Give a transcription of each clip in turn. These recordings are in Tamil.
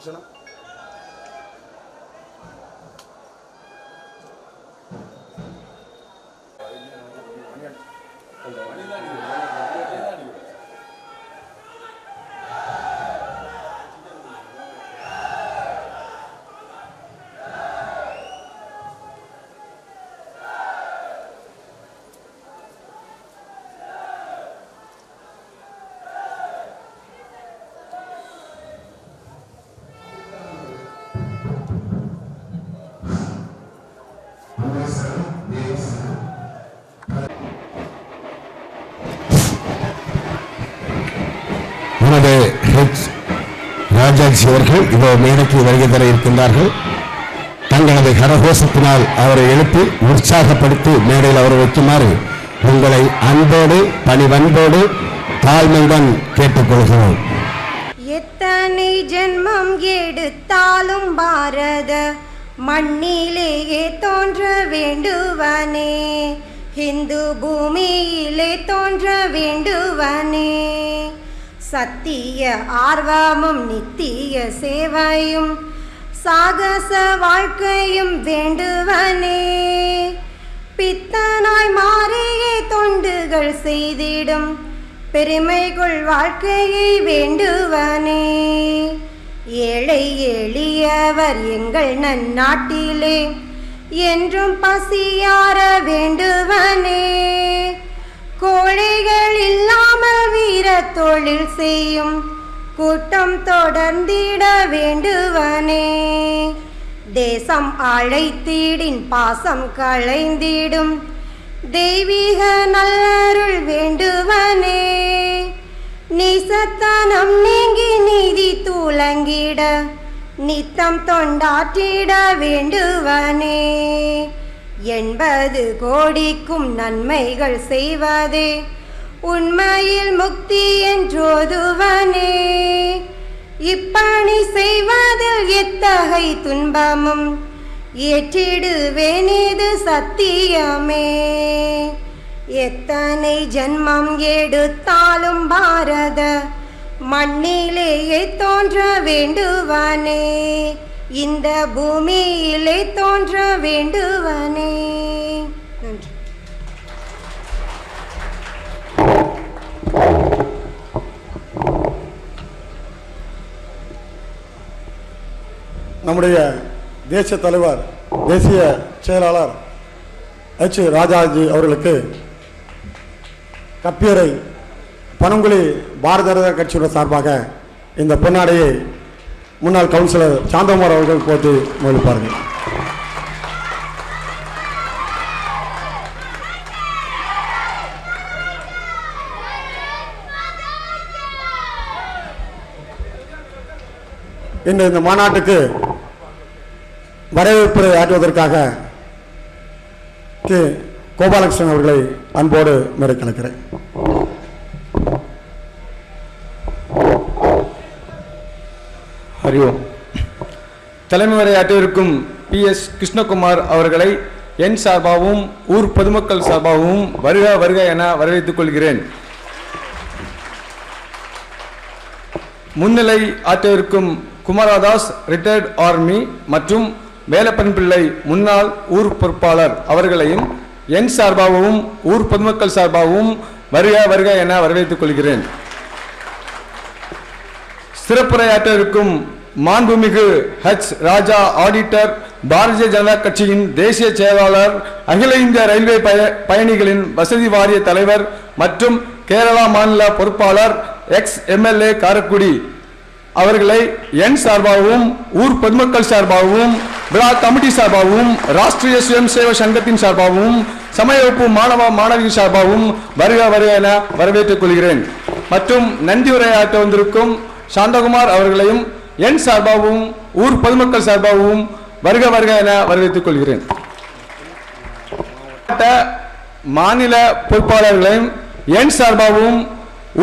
Sana. ராஜாஜி அவர்கள் இதோ மேடைக்கு வருகை தர இருக்கின்றார்கள். தங்களது கரகோஷத்தினால் அவரை எழுப்பி உற்சாகப்படுத்தி மேடையில் அவரை வைக்குமாறு உங்களை அன்போடு பணிவன்போடு தாழ்மையுடன் கேட்டுக்கொள்கிறோம். எத்தனை ஜென்மம் எடுத்தாலும் பாரத மண்ணிலேயே தோன்ற வேண்டுவனே, இந்து பூமியிலே தோன்ற வேண்டுவனே. சத்திய ஆர்வமும் நித்திய சேவையும் சாகச வாழ்க்கையும் வேண்டுவனே. பித்தனாய் மாறியே தொண்டுகள் செய்திடும் பெருமைக்குள் வாழ்க்கையை வேண்டுவனே. ஏழை எளியவர் எங்கள் நன்னாட்டிலே என்றும் பசியார வேண்டுவனே. கோழைகள் இல்லாமல் வீர தொழில் செய்யும் கூட்டம் தொடர்ந்திட வேண்டுவனே. தேசம் அழைத்திடின் பாசம் களைந்திடும் தெய்வீக நல்லருள் வேண்டுவனே. நீசத்தனம் நீங்கி நீதி தூலங்கிட நித்தம் தொண்டாற்றிட வேண்டுவனே. 80 கோடிக்கும் நன்மைகள் செய்வதே உண்மையில் முக்தி என்றோதுவனே. இப்பணி செய்வதில் எத்தகை துன்பமும் ஏற்றிடுவேன் இது சத்தியமே. எத்தனை ஜென்மம் எடுத்தாலும் பாரத மண்ணிலேயே தோன்ற வேண்டுவனே. இந்த பூமியிலே தோன்ற வேண்டுவனே. நன்றி. நம்முடைய தேசிய தலைவர் தேசிய செயலாளர் H. ராஜாஜி அவர்களுக்கு கப்பியரை பனங்குழி பாரத ஜனதா கட்சியோட சார்பாக இந்த பொன்னாடையை முன்னாள் கவுன்சிலர் சாந்தகுமார் அவர்கள் போட்டு மொழிப்பார்கள். இன்று இந்த மாநாட்டுக்கு வரவேற்புரை ஆற்றுவதற்காக கோபாலகிருஷ்ணன் அவர்களை அன்போடு மேடை கலக்கிறேன். ஹரிஓம். தலைமை உரையாற்றிருக்கும் PS கிருஷ்ணகுமார் அவர்களை என் சார்பாகவும் ஊர் பொதுமக்கள் சார்பாகவும் வருக வருக என வரவேற்றுக் கொள்கிறேன். முன்னிலை ஆற்றவிருக்கும் குமாரதாஸ் ரிட்டையர்ட் ஆர்மி மற்றும் வேலப்பன் பிள்ளை முன்னாள் ஊர் பொறுப்பாளர் அவர்களையும் என் சார்பாகவும் ஊர் பொதுமக்கள் சார்பாகவும் வருக வருக என வரவேற்றுக் கொள்கிறேன். சிறப்புரையாற்றவிருக்கும் மாண்புமிகு H. ராஜா ஆடிட்டர் பாரதிய ஜனதா கட்சியின் தேசிய செயலாளர் அகில இந்திய ரயில்வே பயணிகளின் வசதி வாரிய தலைவர் மற்றும் கேரளா மாநில பொறுப்பாளர் ex-MLA காரக்குடி அவர்களை என் சார்பாகவும் ஊர் பொதுமக்கள் சார்பாகவும் விழா கமிட்டி சார்பாகவும் ராஷ்டிரிய சுயம் சேவ சங்கத்தின் சார்பாகவும் சமய வகுப்பு மாணவ மாணவிகள் சார்பாகவும் வருக வருக என வரவேற்றுக் கொள்கிறேன். மற்றும் நன்றி உரையாற்ற வந்திருக்கும் சாந்தகுமார் அவர்களையும் என் சார்பாகவும் ஊர் பொதுமக்கள் சார்பாகவும் வருக வருக என வரவேற்றுக் கொள்கிறேன். மாநில பொறுப்பாளர்களையும் என் சார்பாகவும்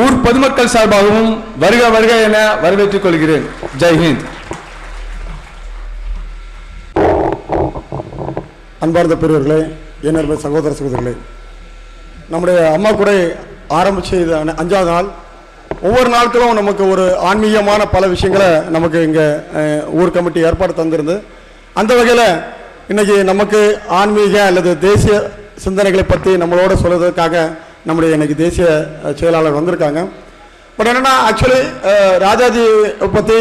ஊர் பொதுமக்கள் சார்பாகவும் வருக வருக என வரவேற்றுக் கொள்கிறேன். ஜெய்ஹிந்த். அன்பார்ந்த பெரியவர்களே, என்னுடைய சகோதர சகோதரிகளே, நம்முடைய அம்மா கூட ஆரம்பிச்சு 5வது நாள். ஒவ்வொரு நாட்களும் நமக்கு ஒரு ஆன்மீகமான பல விஷயங்களை நமக்கு இங்கே ஊர் கமிட்டி ஏற்பாடு தந்திருந்து, அந்த வகையில் இன்னைக்கு நமக்கு ஆன்மீக அல்லது தேசிய சிந்தனைகளை பற்றி நம்மளோட சொல்வதற்காக நம்முடைய இன்னைக்கு தேசிய செயலாளர் வந்திருக்காங்க. பட் என்னென்னா ஆக்சுவலி ராஜாஜி பற்றி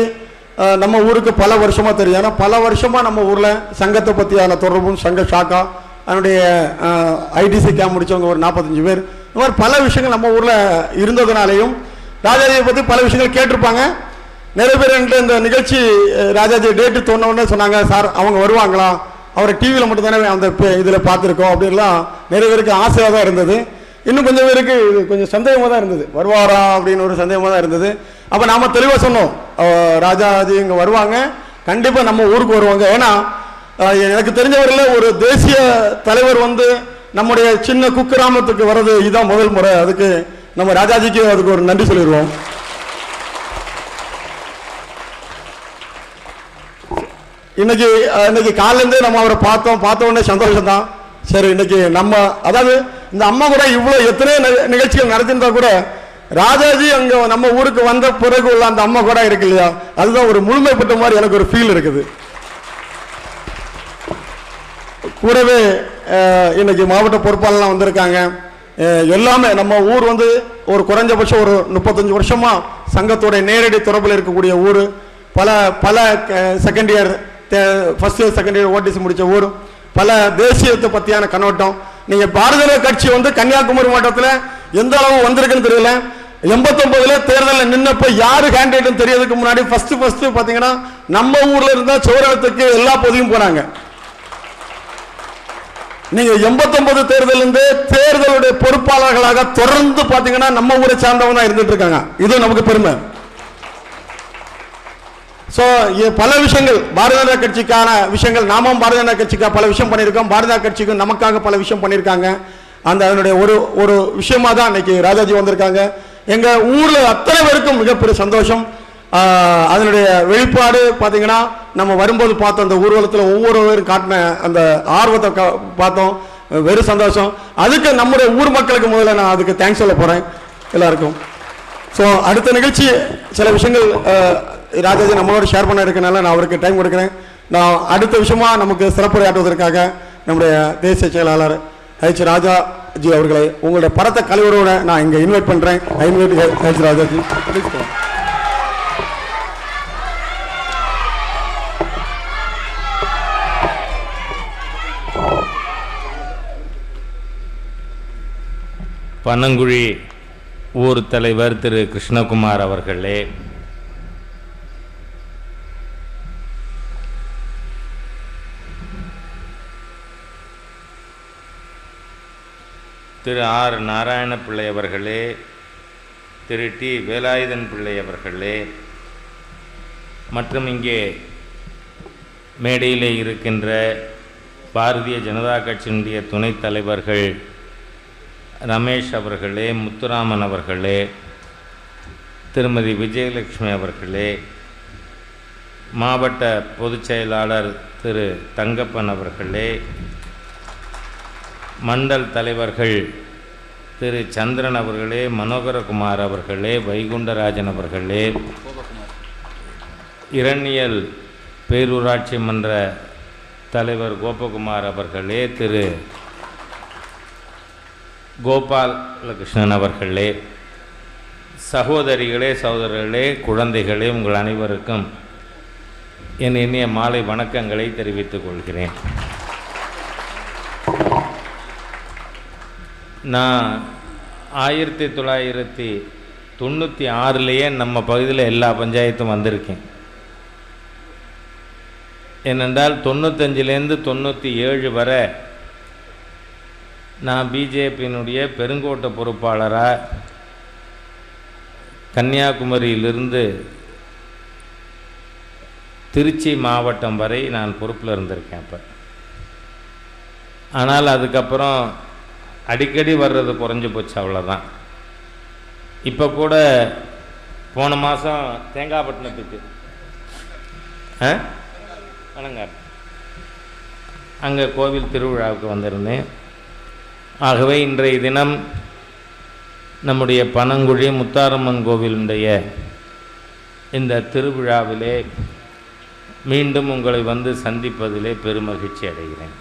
நம்ம ஊருக்கு பல வருஷமாக தெரியும். ஏன்னா பல வருஷமாக நம்ம ஊரில் சங்கத்தை பற்றியான தொடர்பும் சங்க ஷாக்கா அதனுடைய ITC கேம்ப் முடித்தவங்க ஒரு 45 பேர், இந்த மாதிரி பல விஷயங்கள் நம்ம ஊரில் இருந்ததுனாலையும் ராஜாஜியை பற்றி பல விஷயங்கள் கேட்டிருப்பாங்க. நிறைய பேர் இந்த நிகழ்ச்சி ராஜாஜி டேட்டு தோணுன்னே சொன்னாங்க, சார் அவங்க வருவாங்களா, அவரை டிவியில் மட்டும்தானே அந்த இதில் பார்த்துருக்கோம் அப்படின்லாம் நிறைய பேருக்கு ஆசையாக தான் இருந்தது. இன்னும் கொஞ்சம் பேருக்கு கொஞ்சம் சந்தேகமாக தான் இருந்தது, வருவாரா அப்படின்னு ஒரு சந்தேகமாக தான் இருந்தது. அப்போ நாம் தெளிவாக சொன்னோம், ராஜாஜி இங்கே வருவாங்க, கண்டிப்பாக நம்ம ஊருக்கு வருவாங்க. ஏன்னா எனக்கு தெரிஞ்சவரையில் ஒரு தேசிய தலைவர் வந்து நம்முடைய சின்ன குக்கிராமத்துக்கு வர்றது இதுதான் முதல் முறை. அதுக்கு நம்ம ராஜாஜிக்கு அதுக்கு ஒரு நன்றி சொல்லிடுவோம். இன்னைக்கு காலையிலேருந்தே நம்ம அவரை பார்த்த உடனே சந்தோஷம் தான். சரி, இன்னைக்கு நம்ம அதாவது இந்த அம்மா கூட இவ்வளோ எத்தனை நிகழ்ச்சிகள் நடத்திருந்தா கூட ராஜாஜி அங்கே நம்ம ஊருக்கு வந்த பிறகு உள்ள அந்த அம்மா கூட இருக்கு இல்லையா, அதுதான் ஒரு முழுமைப்பட்ட மாதிரி எனக்கு ஒரு ஃபீல் இருக்குது. கூடவே இன்னைக்கு மாவட்ட பொறுப்பாளர்லாம் வந்திருக்காங்க. எல்லாமே நம்ம ஊர் வந்து ஒரு குறைஞ்சபட்சம் ஒரு 35 வருஷமா சங்கத்தோட நேரடி தொடர்பில் இருக்கக்கூடிய ஊர். பல பல second year first year second year ஓடிசி முடித்த ஊர். பல தேசியத்தை பற்றியான கண்ணோட்டம். நீங்கள் பாரதிய ஜனதா கட்சி வந்து கன்னியாகுமரி மாவட்டத்தில் எந்த அளவு வந்திருக்குன்னு தெரியல. 89 தேர்தலில் நின்னப்ப யாரு கேண்டிடேட்னு தெரியறதுக்கு முன்னாடி ஃபர்ஸ்ட் பார்த்தீங்கன்னா நம்ம ஊர்ல இருந்தா சோழத்துக்கு எல்லா பகுதியும் போனாங்க. நீங்க 89 தேர்தலிருந்து தேர்தலுடைய பொறுப்பாளர்களாக தொடர்ந்து பாத்தீங்கன்னா நம்ம ஊரை சார்ந்தவங்க தான் இருந்துட்டு இருக்காங்க. இது நமக்கு பெருமை. பல விஷயங்கள் பாரதிய ஜனதா கட்சிக்கான விஷயங்கள், நாமும் பாரதிய ஜனதா கட்சிக்காக பல விஷயம் பண்ணியிருக்கோம். பாரதிய ஜனதா கட்சிக்கு நமக்காக பல விஷயம் பண்ணியிருக்காங்க. அதனுடைய ஒரு விஷயமா தான் இன்னைக்கு ராஜாஜி வந்திருக்காங்க. எங்க ஊர்ல அத்தனை பேருக்கும் மிகப்பெரிய சந்தோஷம். அதனுடைய வெளிப்பாடு பார்த்தீங்கன்னா நம்ம வரும்போது பார்த்தோம். அந்த ஊர்வலத்தில் ஒவ்வொருவரும் காட்டின அந்த ஆர்வத்தை பார்த்தோம். வெறும் சந்தோஷம். அதுக்கு நம்முடைய ஊர் மக்களுக்கு முதல்ல நான் அதுக்கு தேங்க்ஸ் சொல்ல போறேன் எல்லாருக்கும். அடுத்த நிகழ்ச்சி சில விஷயங்கள் ராஜாஜி நம்மளோட ஷேர் பண்ண இருக்கனால நான் அவருக்கு டைம் கொடுக்குறேன். நான் அடுத்த விஷயமா நமக்கு சிறப்புரையாற்றுவதற்காக நம்முடைய தேசிய செயலாளர் ஹெச் ராஜாஜி அவர்களை உங்களுடைய பரத்த கலைவரோட நான் இங்கே இன்வைட் பண்ணுறேன். I invite H Rajaji. Panankuzhi ஊர் தலைவர் திரு கிருஷ்ணகுமார் அவர்களே, திரு ஆர் நாராயண பிள்ளை அவர்களே, திரு டி வேலாயுதன் பிள்ளை அவர்களே, மற்றும் இங்கே மேடையிலே இருக்கின்ற பாரதிய ஜனதா கட்சியினுடைய துணைத் தலைவர்கள் ரமேஷ் அவர்களே, முத்துராமன் அவர்களே, திருமதி விஜயலட்சுமி அவர்களே, மாவட்ட பொதுச் செயலாளர் திரு தங்கப்பன் அவர்களே, மண்டல் தலைவர்கள் திரு சந்திரன் அவர்களே, மனோகரகுமார் அவர்களே, வைகுண்டராஜன் அவர்களே, இரணியல் பேரூராட்சி மன்ற தலைவர் கோபகுமார் அவர்களே, திரு கோபாலகிருஷ்ணன் அவர்களே, சகோதரிகளே, சகோதரர்களே, குழந்தைகளே, உங்கள் அனைவருக்கும் என் இனிய மாலை வணக்கங்களை தெரிவித்துக் கொள்கிறேன். நான் 1996 நம்ம பகுதியில் எல்லா பஞ்சாயத்தும் வந்திருக்கேன். ஏனென்றால் 95 97 வரை நான் பிஜேபியினுடைய பெருங்கோட்ட பொறுப்பாளராக கன்னியாகுமரியிலிருந்து திருச்சி மாவட்டம் வரை நான் பொறுப்பில் இருந்திருக்கேன். அப்போ ஆனால் அதுக்கப்புறம் அடிக்கடி வர்றது குறைஞ்சி போச்சு, அவ்வளோதான். இப்போ கூட போன மாதம் தேங்காய்பட்டினத்துக்கு வணங்கார் அங்கே கோவில் திருவிழாவுக்கு வந்திருந்தேன். ஆகவே இன்றைய தினம் நம்முடைய பனங்குழி முத்தாரம்மன் கோவிலுடைய இந்த திருவிழாவிலே மீண்டும் உங்களை வந்து சந்திப்பதிலே பெருமகிழ்ச்சி அடைகிறேன்.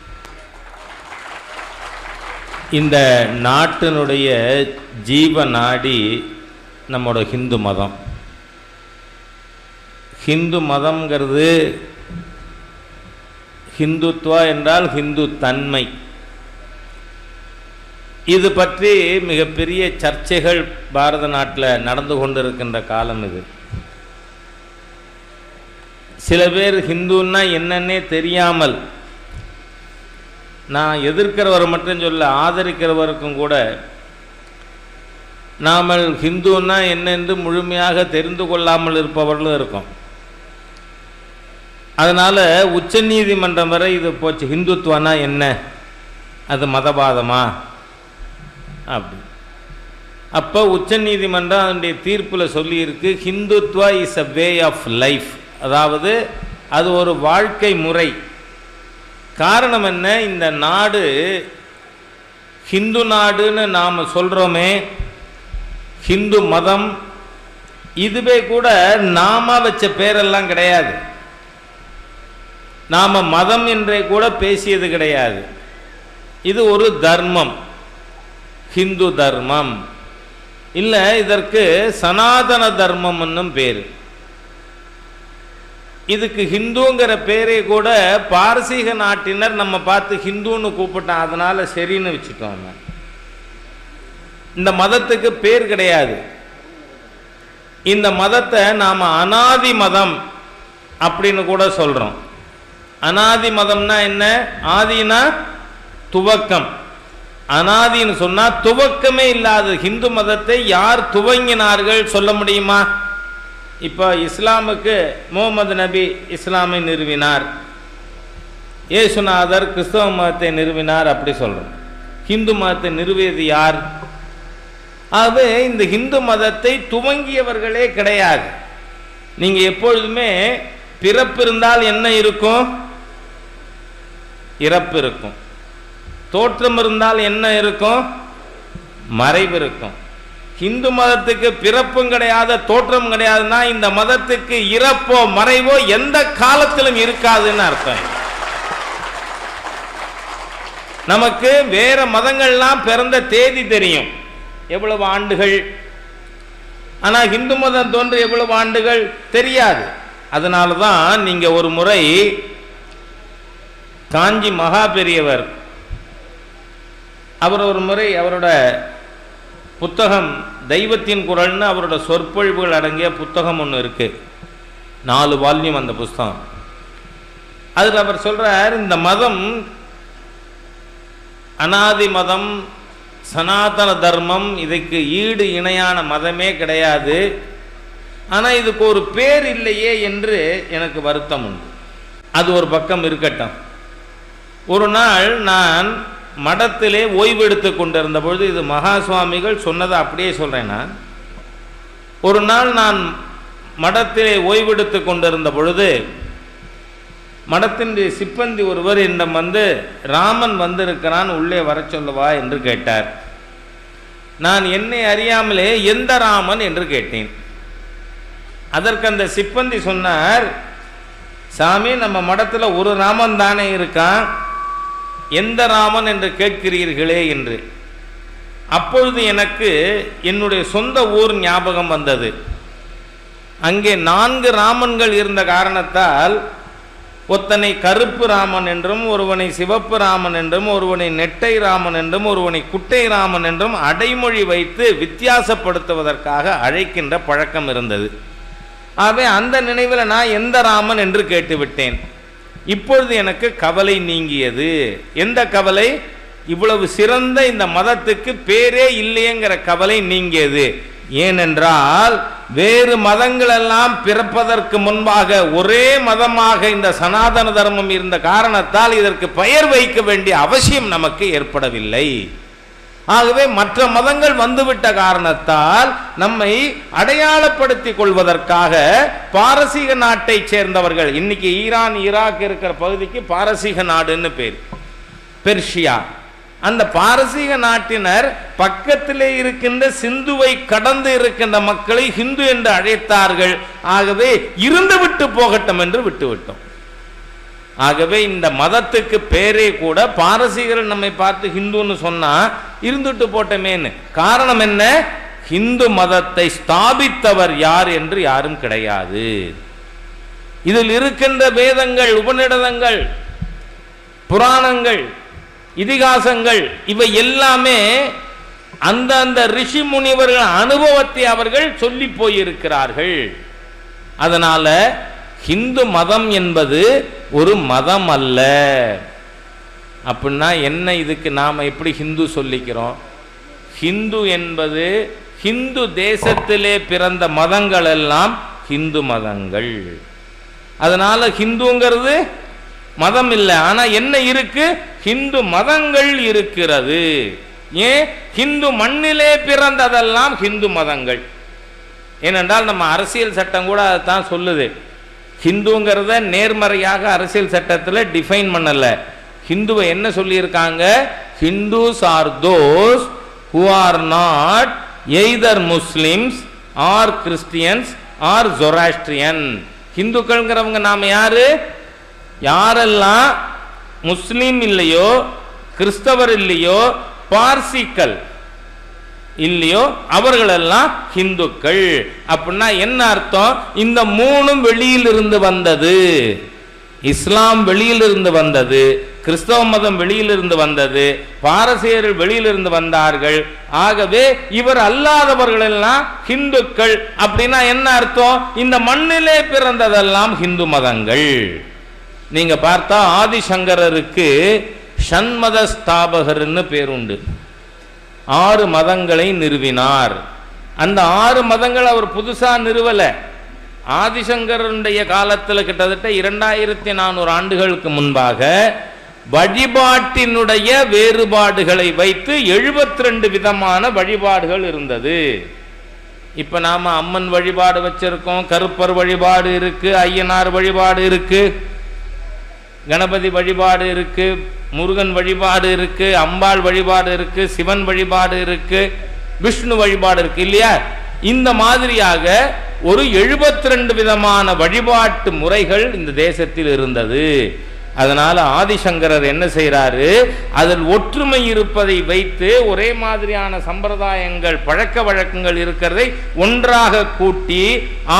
இந்த நாட்டினுடைய ஜீவ நாடி நம்மோட ஹிந்து மதம். ஹிந்து மதம்ங்கிறது ஹிந்துத்வா என்றால் ஹிந்து தன்மை. இது பற்றி மிகப்பெரிய சர்ச்சைகள் பாரத நாட்டில் நடந்து கொண்டிருக்கின்ற காலம் இது. சில பேர் ஹிந்துன்னா என்னன்னே தெரியாமல், நான் எதிர்க்கிறவர் மட்டும் சொல்ல, ஆதரிக்கிறவருக்கும் கூட நாமல் ஹிந்துன்னா என்னென்று முழுமையாக தெரிந்து கொள்ளாமல் இருப்பவர்களும் இருக்கும். அதனால் உச்ச நீதிமன்றம் வரை இது போச்சு. ஹிந்துத்வானா என்ன, அது மதவாதமா அப்படி. அப்போ உச்ச நீதிமன்றம் அதனுடைய தீர்ப்பில் சொல்லியிருக்கு, Hindutva is a way of life, அதாவது அது ஒரு வாழ்க்கை முறை. காரணம் என்ன, இந்த நாடு ஹிந்து நாடுன்னு நாம் சொல்கிறோமே, ஹிந்து மதம், இதுவே கூட நாம வச்ச பேரெல்லாம் கிடையாது. நாம் மதம் என்றே கூட பேசியது கிடையாது. இது ஒரு தர்மம், ஹிந்து தர்மம். இல்லை, இதற்கு சனாதன தர்மம் என்னும் பேர். இதுக்கு ஹிந்துங்கிற பேரே கூட பாரசீக நாட்டினர் நம்ம பார்த்து ஹிந்துன்னு கூப்பிட்டான், அதனால சரின்னு வச்சுட்டோம். இந்த மதத்துக்கு பேர் கிடையாது. இந்த மதத்தை நாம் அனாதி மதம் அப்படின்னு கூட சொல்கிறோம். அனாதி மதம்னா என்ன? ஆதினா துவக்கம், அனாதின்னு சொன்னால் துவக்கமே இல்லாத ஹிந்து மதத்தை யார் துவங்கினார்கள் சொல்ல முடியுமா? இப்போ இஸ்லாமுக்கு முகமது நபி இஸ்லாமை நிறுவினார், இயேசுநாதர் கிறிஸ்தவ மதத்தை நிறுவினார் அப்படி சொல்கிறோம். ஹிந்து மதத்தை நிறுவியது யார்? ஆகவே இந்த ஹிந்து மதத்தை துவங்கியவர்களே கிடையாது. நீங்கள் எப்பொழுதுமே பிறப்பு இருந்தால் என்ன இருக்கும்? இறப்பு இருக்கும். தோற்றம் இருந்தால் என்ன இருக்கும்? மறைவு இருக்கும். ஹிந்து மதத்துக்கு பிறப்பும் கிடையாது, தோற்றம் கிடையாதுன்னா இந்த மதத்துக்கு இறப்போ மறைவோ எந்த காலத்திலும் இருக்காதுன்னு அர்த்தம். நமக்கு வேற மதங்கள்லாம் பிறந்த தேதி தெரியும், எவ்வளவு ஆண்டுகள். ஆனால் ஹிந்து மதம் தோன்று எவ்வளவு ஆண்டுகள் தெரியாது. அதனால தான் நீங்க ஒரு முறை காஞ்சி மகா பெரியவர் அவர் ஒரு முறை அவரோட புத்தகம் தெய்வத்தின் குரல்னு அவரோட சொற்பொழிவுகள் அடங்கிய புத்தகம் ஒன்று இருக்கு, 4 வால்யூம் அந்த புஸ்தகம். அதில் அவர் சொல்றார், இந்த மதம் அனாதி மதம், சனாதன தர்மம், இதுக்கு ஈடு இணையான மதமே கிடையாது. ஆனால் இதுக்கு ஒரு பேர் இல்லையே என்று எனக்கு வருத்தம் உண்டு. அது ஒரு பக்கம் இருக்கட்டும். ஒரு நாள் நான் மடத்திலே ஓய்வெடுத்து கொண்டிருந்த பொழுது, இது மகா சுவாமிகள் சொன்னதை அப்படியே சொல்றேன். நான் ஒரு நாள் நான் மடத்திலே ஓய்வெடுத்து கொண்டிருந்த பொழுது மடத்தின் சிப்பந்தி ஒருவர் என்னிடம் வந்து, ராமன் வந்திருக்கிறான், உள்ளே வர சொல்லவா என்று கேட்டார். நான் என்னை அறியாமலே எந்த ராமன் என்று கேட்டேன். அதற்கு அந்த சிப்பந்தி சொன்னார், சாமி நம்ம மடத்தில் ஒரு ராமன் தானே இருக்கான், எந்த ராமன் என்று கேட்கிறீர்களே என்று. அப்பொழுது எனக்கு என்னுடைய சொந்த ஊர் ஞாபகம் வந்தது. அங்கே 4 ராமன்கள் இருந்த காரணத்தால் ஒருத்தனை கருப்பு ராமன் என்றும், ஒருவனை சிவப்பு ராமன் என்றும், ஒருவனை நெட்டை ராமன் என்றும், ஒருவனை குட்டை ராமன் என்றும் அடைமொழி வைத்து வித்தியாசப்படுத்துவதற்காக அழைக்கின்ற பழக்கம் இருந்தது. ஆகவே அந்த நினைவில் நான் எந்த ராமன் என்று கேட்டுவிட்டேன். இப்பொழுது எனக்கு கவலை நீங்கியது. எந்த கவலை? இவ்வளவு சிறந்த இந்த மதத்துக்கு பேரே இல்லையேங்கிற கவலை நீங்கியது. ஏனென்றால் வேறு மதங்கள் எல்லாம் பிறப்பதற்கு முன்பாக ஒரே மதமாக இந்த சனாதன தர்மம் இருந்த காரணத்தால் இதற்கு பெயர் வைக்க வேண்டிய அவசியம் நமக்கு ஏற்படவில்லை. ஆகவே மற்ற மதங்கள் வந்துவிட்ட காரணத்தால் நம்மை அடையாளப்படுத்திக் கொள்வதற்காக பாரசீக நாட்டை சேர்ந்தவர்கள், இன்னைக்கு ஈரான் ஈராக் இருக்கிற பகுதிக்கு பாரசீக நாடுன்னு பேர், பெர்ஷியா. அந்த பாரசீக நாட்டினர் பக்கத்திலே இருக்கின்ற சிந்துவை கடந்து இருக்கின்ற மக்களை ஹிந்து என்று அழைத்தார்கள். ஆகவே இருந்து விட்டு போகட்டும் என்று விட்டுவிட்டோம். ஆகவே இந்த மதத்துக்கு பேரே கூட பாரசீகர்கள் நம்மை பார்த்து ஹிந்துன்னு சொன்னா இருந்துட்டு போட்டமேன்னு. காரணம் என்ன? ஹிந்து மதத்தை ஸ்தாபித்தவர் யார் என்று யாரும் கிடையாது. இதில் இருக்கின்ற வேதங்கள், உபநிடதங்கள், புராணங்கள், இதிகாசங்கள் இவை எல்லாமே அந்த ரிஷி முனிவர்கள் அனுபவத்தை அவர்கள் சொல்லி போயிருக்கிறார்கள். அதனால ஹிந்து மதம் என்பது ஒரு மதம் அல்ல. அப்படின்னா என்ன? இதுக்கு நாம் எப்படி ஹிந்து சொல்லிக்கிறோம்? ஹிந்து என்பது ஹிந்து தேசத்திலே பிறந்த மதங்கள் எல்லாம் ஹிந்து மதங்கள். அதனால ஹிந்துங்கிறது மதம் இல்லை. ஆனா என்ன இருக்கு? ஹிந்து மதங்கள் இருக்கிறது. ஏன்? ஹிந்து மண்ணிலே பிறந்ததெல்லாம் ஹிந்து மதங்கள். ஏனென்றால் நம்ம அரசியல் சட்டம் கூட அதைத்தான் சொல்லுது. ஹிந்துங்கிறத நேர்மறையாக அரசியல் சட்டத்தில் டிஃபைன் பண்ணல. ஹிந்துவை என்ன சொல்லியிருக்காங்க? Hindus are those who are not either Muslims or Christians or Zoroastrian. ஹிந்துக்கள்ங்கிறவங்க நாம யாரு? யாரெல்லாம் முஸ்லீம் இல்லையோ, கிறிஸ்தவர் இல்லையோ, பார்சிக்கள் இல்லையோ, அவர்களெல்லாம் ஹிந்துக்கள். அப்படின்னா என்ன அர்த்தம்? இந்த மூணும் வெளியிலிருந்து வந்தது. இஸ்லாம் வெளியிலிருந்து வந்தது, கிறிஸ்தவ மதம் வெளியிலிருந்து வந்தது, பாரசீகர்கள் வெளியிலிருந்து வந்தார்கள். ஆகவே இவர் அல்லாதவர்கள் எல்லாம் ஹிந்துக்கள். அப்படின்னா என்ன அர்த்தம்? இந்த மண்ணிலே பிறந்ததெல்லாம் ஹிந்து மதங்கள். நீங்க பார்த்தா ஆதிசங்கரருக்கு ஷண்மத ஸ்தாபகர்னு பேருண்டு. 6 மதங்களை நிறுவினார். அந்த 6 மதங்கள் அவர் புதுசா நிறுவல. ஆதிசங்கரனுடைய காலத்தில் கிட்டத்தட்ட 2400 ஆண்டுகளுக்கு முன்பாக வழிபாட்டினுடைய வேறுபாடுகளை வைத்து 72 விதமான வழிபாடுகள் இருந்தது. இப்ப நாம அம்மன் வழிபாடு வச்சிருக்கோம், கருப்பர் வழிபாடு இருக்கு, ஐயனார் வழிபாடு இருக்கு, கணபதி வழிபாடு இருக்கு, முருகன் வழிபாடு இருக்கு, அம்பாள் வழிபாடு இருக்கு, சிவன் வழிபாடு இருக்கு, விஷ்ணு வழிபாடு இருக்கு இல்லையா? இந்த மாதிரியாக ஒரு 72 விதமான வழிபாட்டு முறைகள் இந்த தேசத்தில் இருந்தது. அதனால ஆதிசங்கரர் என்ன செய்யறாரு, அதில் ஒற்றுமை இருப்பதை வைத்து ஒரே மாதிரியான சம்பிரதாயங்கள் பழக்க வழக்கங்கள் இருக்கிறதை ஒன்றாக கூட்டி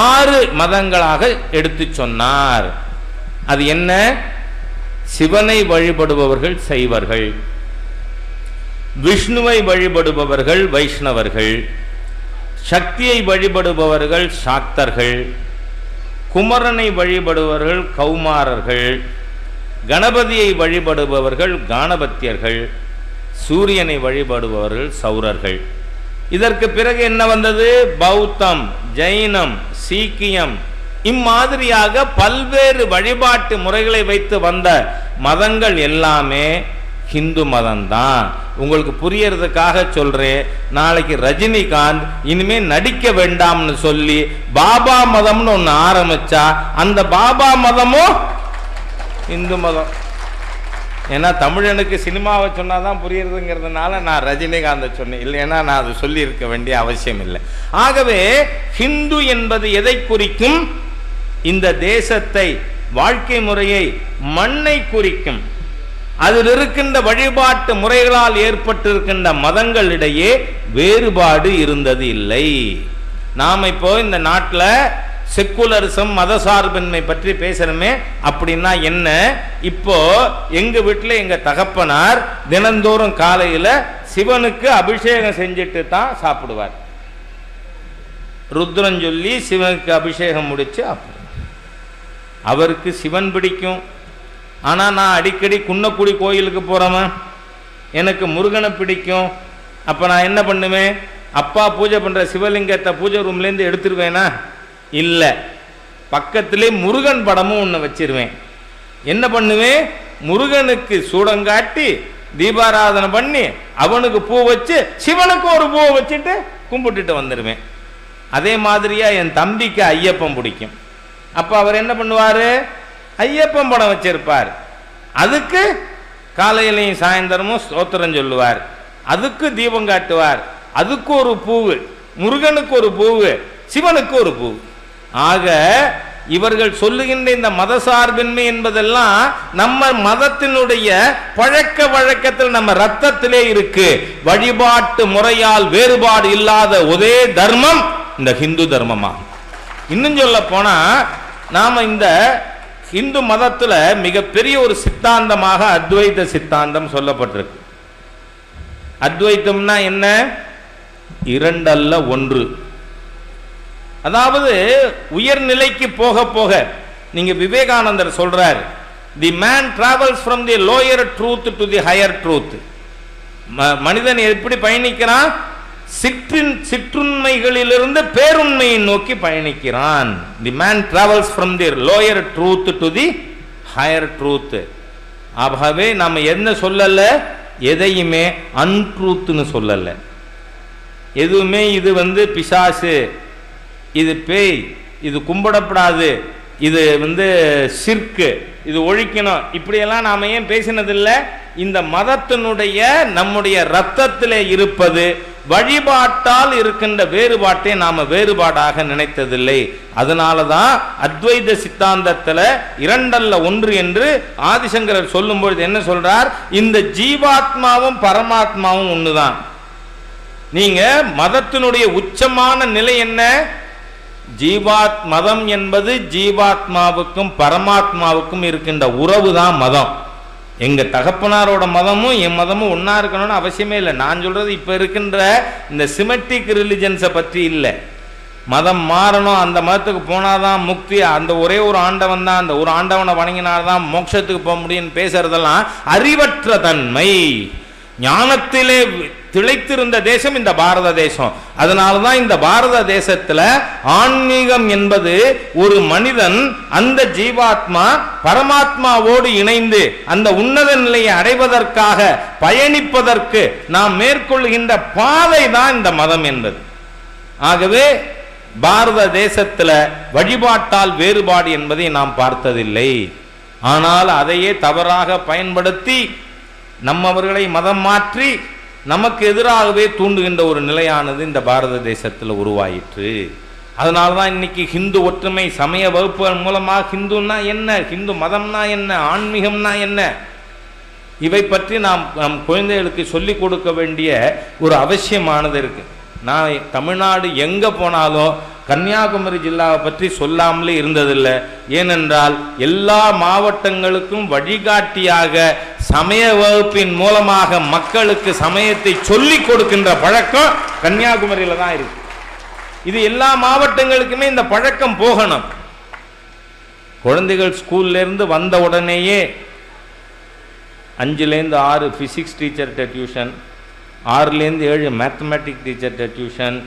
6 மதங்களாக எடுத்து சொன்னார். அது என்ன? சிவனை வழிபடுபவர்கள் சைவர்கள், விஷ்ணுவை வழிபடுபவர்கள் வைஷ்ணவர்கள், சக்தியை வழிபடுபவர்கள் சாக்தர்கள், குமரனை வழிபடுபவர்கள் கௌமாரர்கள், கணபதியை வழிபடுபவர்கள் காணபத்தியர்கள், சூரியனை வழிபடுபவர்கள் சௌரர்கள். இதற்கு பிறகு என்ன வந்தது? பௌத்தம், ஜைனம், சீக்கியம், இம்மாதிரியாக பல்வேறு வழிபாட்டு முறைகளை வைத்து வந்த மதங்கள் எல்லாமே ஹிந்து மதம் தான். உங்களுக்கு புரியறதுக்காக சொல்றேன். நாளைக்கு ரஜினிகாந்த் இனிமே நடிக்க வேண்டாம்னு சொல்லி பாபா மதம்னு ஒன்று ஆரம்பிச்சா அந்த பாபா மதமும் இந்து மதம். ஏன்னா தமிழனுக்கு சினிமாவை சொன்னாதான் புரியுறதுங்கிறதுனால நான் ரஜினிகாந்தை சொன்னேன், இல்லைன்னா நான் அது சொல்லி இருக்க வேண்டிய அவசியம் இல்லை. ஆகவே ஹிந்து என்பது எதை குறிக்கும்? இந்த தேசத்தை, வாழ்க்கை முறையை, மண்ணை குறிக்கும். அதில் இருக்கின்ற வழிபாட்டு முறைகளால் ஏற்பட்டிருக்கின்ற மதங்களிடையே வேறுபாடு இருந்தது இல்லை. நாம் இப்போ இந்த நாட்டில் செக்குலரிசம், மதசார்பின்மை பற்றி பேசுறோமே. அப்படின்னா என்ன? இப்போ எங்க வீட்டில் எங்க தகப்பனார் தினந்தோறும் காலையில சிவனுக்கு அபிஷேகம் செஞ்சுட்டு தான் சாப்பிடுவார். ருத்ரன் சொல்லி சிவனுக்கு அபிஷேகம் முடிச்சு அவருக்கு சிவன் பிடிக்கும். ஆனா நான் அடிக்கடி குன்னக்குடி கோயிலுக்கு போறவன், எனக்கு முருகனை பிடிக்கும். அப்ப நான் என்ன பண்ணுவேன்? அப்பா பூஜை பண்ற சிவலிங்கத்தை பூஜை ரூம்ல இருந்து எடுத்துருவேனா? இல்லை, பக்கத்திலே முருகன் படமும் ஒன்று வச்சிருவேன். என்ன பண்ணுவேன்? முருகனுக்கு சூடங்காட்டி தீபாராதனை பண்ணி அவனுக்கு பூ வச்சு சிவனுக்கு ஒரு பூவை வச்சுட்டு கும்பிட்டுட்டு வந்துடுவேன். அதே மாதிரியா என் தம்பிக்கு ஐயப்பன் பிடிக்கும். அப்போ அவர் என்ன பண்ணுவார்? ஐயப்பன் படம் வச்சிருப்பார். அதுக்கு காலையிலையும் சாயந்தரமும் ஸ்தோத்திரம் சொல்லுவார், அதுக்கு தீபம் காட்டுவார், அதுக்கு ஒரு பூவு, முருகனுக்கு ஒரு பூவு, சிவனுக்கு ஒரு பூ. ஆக இவர்கள் சொல்லுகின்ற இந்த மதசார்பின்மை என்பதெல்லாம் நம்ம மதத்தினுடைய பழக்க வழக்கத்தில், நம்ம ரத்தத்திலே இருக்கு. வழிபாட்டு முறையால் வேறுபாடு இல்லாத ஒரே தர்மம் இந்த ஹிந்து தர்மமா. இன்னும் சொல்ல போனா நாம இந்த இந்து மதத்துல மிகப்பெரிய ஒரு சித்தாந்தமாக அத்வைத சித்தாந்தம் சொல்லப்பட்டிருக்கு. அத்வைத்தம்னா என்ன? இரண்டல்ல ஒன்று. அதாவது உயர்நிலைக்கு போக போக, நீங்க விவேகானந்தர் சொல்றார், the man travels from the lower truth to the higher truth. மனிதன் எப்படி பயணிக்கிறான்? சிற்றுண்மைகளிலிருந்து பேருண்மையை நோக்கி பயணிக்கிறான். The man travels from the lower truth to the higher truth. ஆகவே நம்ம என்ன சொல்லல? எதையுமே அன்ட்ரூத்னு சொல்லல. எதுவுமே இது பிசாசு, இது பேய், இது கும்பிடப்படாது, இது சிற்கு, இது ஒழிக்கணும், இப்படியெல்லாம் நாம் ஏன் பேசினதில்லை? இந்த மதத்தினுடைய நம்முடைய ரத்தத்திலே இருப்பது வழிபாட்டால் இருக்கின்ற வேறுபாட்டை நாம வேறுபாடாக நினைத்ததில்லை. அதனாலதான் அத்வைத சித்தாந்தத்தில் இரண்டல்ல ஒன்று என்று ஆதிசங்கரர் சொல்லும் பொழுது என்ன சொல்றார்? இந்த ஜீவாத்மாவும் பரமாத்மாவும் ஒண்ணுதான். நீங்க மதத்தினுடைய உச்சமான நிலை என்ன? மதம் என்பது ஜீவாத்மாவுக்கும் பரமாத்மாவுக்கும் இருக்கின்ற உறவு தான் மதம். எங்க தகப்பனாரோட மதமும் என் மதமும் ஒன்னா இருக்கணும்னு அவசியமே இல்லை. நான் சொல்றது இப்ப இருக்கின்ற இந்த சிமெட்ரிக் ரிலிஜன்ஸை பற்றி இல்லை. மதம் மாறணும், அந்த மதத்துக்கு போனாதான் முக்தி, அந்த ஒரே ஒரு ஆண்டவன் தான், அந்த ஒரு ஆண்டவனை வணங்கினால்தான் மோட்சத்துக்கு போக முடியும்னு பேசுறதெல்லாம் அறிவற்ற தன்மை. ஞானத்திலே திளைத்திருந்த தேசம் இந்த பாரத தேசம். அதனால்தான் இந்த பாரத தேசத்துல ஆன்மீகம் என்பது ஒரு மனிதன் அந்த ஜீவாத்மா பரமாத்மாவோடு இணைந்து அந்த உன்னத நிலையை அடைவதற்காக பயணிப்பதற்கு நாம் மேற்கொள்கின்ற பாதை தான் இந்த மதம் என்பது. ஆகவே பாரத தேசத்துல வழிபாட்டால் வேறுபாடு என்பதை நாம் பார்த்ததில்லை. ஆனால் அதையே தவறாக பயன்படுத்தி நம்மவர்களை மதம் மாற்றி நமக்கு எதிராகவே தூண்டுகின்ற ஒரு நிலையானது இந்த பாரத தேசத்தில் உருவாயிற்று. அதனால்தான் இன்னைக்கு ஹிந்து ஒற்றுமை சமய வகுப்புகள் மூலமாக ஹிந்துன்னா என்ன, ஹிந்து மதம்னா என்ன, ஆன்மீகம்னா என்ன, இவை பற்றி நாம் நம் குழந்தைகளுக்கு சொல்லிக் கொடுக்க வேண்டிய ஒரு அவசியமானது இருக்கு. நான் தமிழ்நாடு எங்க போனாலும் கன்னியாகுமரி ஜில்லாவை பற்றி சொல்லாமலே இருந்ததில்லை. ஏனென்றால் எல்லா மாவட்டங்களுக்கும் வழிகாட்டியாக சமய வகுப்பின் மூலமாக மக்களுக்கு சமயத்தை சொல்லிக் கொடுக்கின்ற பழக்கம் கன்னியாகுமரியில தான் இருக்கு. இது எல்லா மாவட்டங்களுக்குமே இந்த பழக்கம் போகணும். குழந்தைகள் ஸ்கூல்ல இருந்து வந்த உடனேயே 5லேருந்து 6 பிசிக்ஸ் டீச்சர்கிட்ட டியூஷன், 6லேருந்து 7 மேத்தமேட்டிக் டீச்சர்கிட்ட டியூஷன்,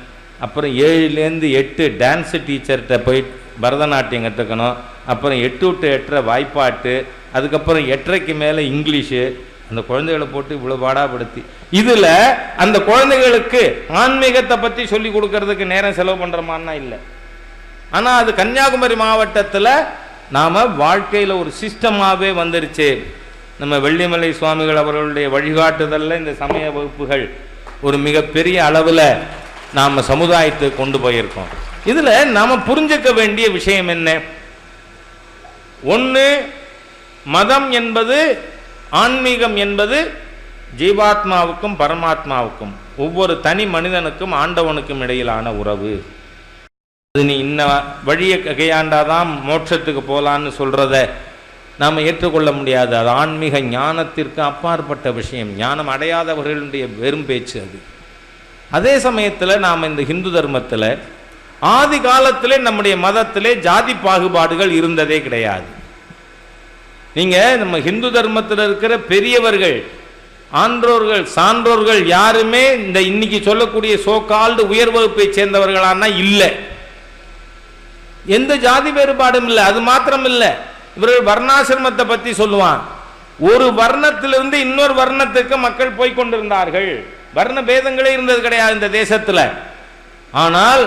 அப்புறம் 7லேருந்து 8 டான்ஸ் டீச்சர்கிட்ட போய் பரதநாட்டியம் கற்றுக்கணும், அப்புறம் 8 to 8 வாய்ப்பாட்டு, அதுக்கப்புறம் 8:30க்கு மேலே இங்கிலீஷு. அந்த குழந்தைகளை போட்டு இவ்வளோ பாடாப்படுத்தி இதில் அந்த குழந்தைகளுக்கு ஆன்மீகத்தை பற்றி சொல்லி கொடுக்கறதுக்கு நேரம் செலவு பண்ணுறோமான்னா இல்லை. ஆனால் அது கன்னியாகுமரி மாவட்டத்தில் நாம் வாழ்க்கையில் ஒரு சிஸ்டமாகவே வந்துருச்சு. நம்ம வெள்ளிமலை சுவாமிகள் அவர்களுடைய வழிகாட்டுதலில் இந்த சமய வகுப்புகள் ஒரு மிகப்பெரிய அளவில் நாம் சமுதாயத்துக்கு கொண்டு போயிருக்கோம். இதில் நாம் புரிஞ்சுக்க வேண்டிய விஷயம் என்ன? ஒன்று, மதம் என்பது, ஆன்மீகம் என்பது ஜீவாத்மாவுக்கும் பரமாத்மாவுக்கும் ஒவ்வொரு தனி மனிதனுக்கும் ஆண்டவனுக்கும் இடையிலான உறவு. அது நீ இன்ன வழியை கையாண்டாதான் மோட்சத்துக்கு போகலான்னு சொல்றத நாம் ஏற்றுக்கொள்ள முடியாது. அது ஆன்மீக ஞானத்திற்கு அப்பாற்பட்ட விஷயம். ஞானம் அடையாதவர்களுடைய வெறும் பேச்சு அது. அதே சமயத்தில் நாம் இந்த ஹிந்து தர்மத்தில் ஆதி காலத்திலே நம்முடைய மதத்திலே ஜாதி பாகுபாடுகள் இருந்ததே கிடையாது. நீங்க நம்ம ஹிந்து தர்மத்தில் இருக்கிற பெரியவர்கள், ஆன்றோர்கள், சான்றோர்கள் யாருமே இந்த இன்னைக்கு சொல்லக்கூடிய சோகால்டு உயர் வகுப்பை சேர்ந்தவர்களானா இல்லை. எந்த ஜாதி வேறுபாடும் இல்லை. அது மாத்திரம் இல்லை, இவர்கள் வர்ணாசிரமத்தை பற்றி சொல்லுவான். ஒரு வர்ணத்திலிருந்து இன்னொரு வர்ணத்துக்கு மக்கள் போய்கொண்டிருந்தார்கள். வர்ண பேதங்களே இருந்தது கிடையாது இந்த தேசத்தில். ஆனால்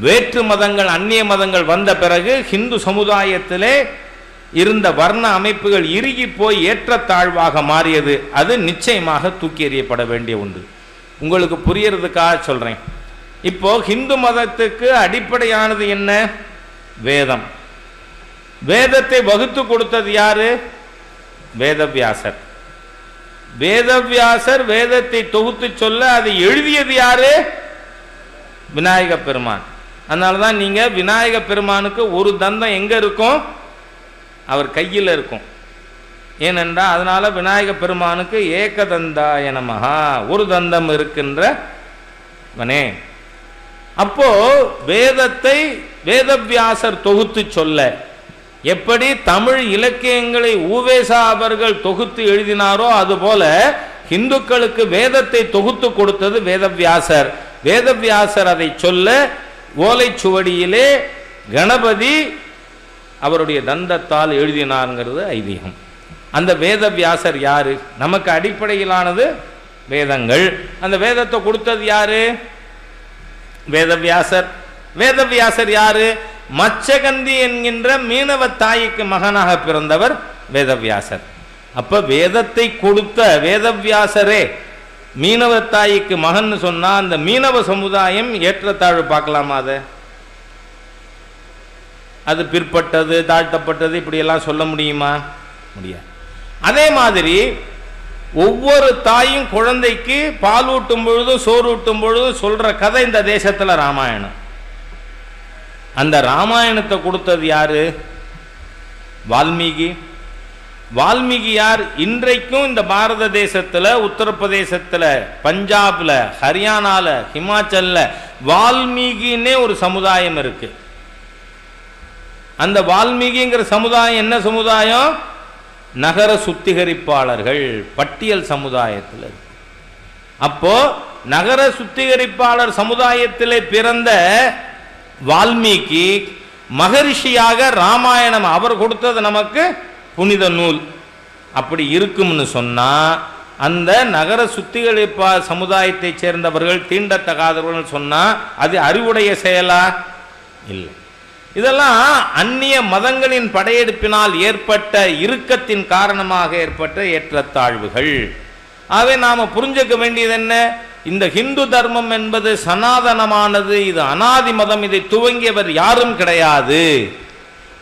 வேற்று மதங்கள், அந்நிய மதங்கள் வந்த பிறகு ஹிந்து சமுதாயத்திலே இருந்த வர்ண அமைப்புகள் இறுகி போய் ஏற்றத்தாழ்வாக மாறியது. அது நிச்சயமாக தூக்கி எறியப்பட வேண்டிய ஒன்று. உங்களுக்கு புரியறதுக்காக சொல்றேன். இப்போ ஹிந்து மதத்துக்கு அடிப்படையானது என்ன? வேதம். வேதத்தை வகுத்து கொடுத்தது யாரு? வேதவியாசர். வேதவியாசர் வேதத்தை தொகுத்து சொல்ல அது எழுதியது யாரு? விநாயக பெருமான். அதனாலதான் நீங்க விநாயக பெருமானுக்கு ஒரு தந்தம் எங்க இருக்கும்? அவர் கையில் இருக்கும். ஏனென்றால் அதனால விநாயக பெருமானுக்கு ஏகதந்தாய நமஹா, ஒரு தந்தம் இருக்கின்றவனே. அப்போ வேதத்தை வேதவியாசர் தொகுத்து சொல்ல, எப்படி தமிழ் இலக்கியங்களை ஊவேசா அவர்கள் தொகுத்து எழுதினாரோ அதுபோல இந்துக்களுக்கு வேதத்தை தொகுத்து கொடுத்தது வேதவியாசர். வேதவியாசர் அதை சொல்ல ஓலைச்சுவடியிலே கணபதி அவருடைய தந்தத்தால் எழுதினார்ங்கிறது ஐதீகம். அந்த வேதவியாசர் யாரு? நமக்கு அடிப்படையிலானது வேதங்கள். அந்த வேதத்தை கொடுத்தது யாரு? வேதவியாசர். வேதவியாசர் யாரு? மச்சகந்தி என்கின்ற மீனவ தாய்க்கு மகனாக பிறந்தவர் வேதவியாசர். அப்ப வேதத்தை கொடுத்த வேதவியாசரே மீனவ தாய்க்கு மகன் சொன்னா அந்த மீனவ சமுதாயம் ஏற்றத்தாழ்வு பார்க்கலாமா? அது பிற்பட்டது, தாழ்த்தப்பட்டது, இப்படி எல்லாம் சொல்ல முடியுமா? முடியாது. அதே மாதிரி ஒவ்வொரு தாயும் குழந்தைக்கு பால் ஊட்டும் பொழுதும் சோறு ஊட்டும் பொழுதும் சொல்ற கதை இந்த தேசத்துல ராமாயணம். அந்த ராமாயணத்தை கொடுத்தது யாரு? வால்மீகி. வால்மீகி யார்? இன்றைக்கும் இந்த பாரத தேசத்துல, உத்தரப்பிரதேசத்துல, பஞ்சாப்ல, ஹரியானால, ஹிமாச்சல்ல வால்மீகின்னே ஒரு சமுதாயம் இருக்கு. அந்த வால்மீகிங்கிற சமுதாயம் என்ன சமுதாயம்? நகர சுத்திகரிப்பாளர்கள், பட்டியல் சமுதாயத்தில். அப்போ நகர சுத்திகரிப்பாளர் சமுதாயத்திலே பிறந்த வால்மீகி மகரிஷியாக ராமாயணம் அவர் கொடுத்தது நமக்கு புனித நூல். அப்படி இருக்கும்னு சொன்னா அந்த நகர சுத்திகரிப்பா சமுதாயத்தை சேர்ந்தவர்கள் தீண்டத்தகாதவர்கள் சொன்னா அது அறிவுடைய செயலா? இல்லை. இதெல்லாம் அந்நிய மதங்களின் படையெடுப்பினால் ஏற்பட்ட இறுக்கத்தின் காரணமாக ஏற்பட்ட ஏற்றத்தாழ்வுகள். ஆகவே நாம புரிஞ்சுக்க வேண்டியது என்ன? இந்த ஹிந்து தர்மம் என்பது சனாதனமானது, இது அனாதி மதம். இதை துவங்கியவர் யாரும் கிடையாது.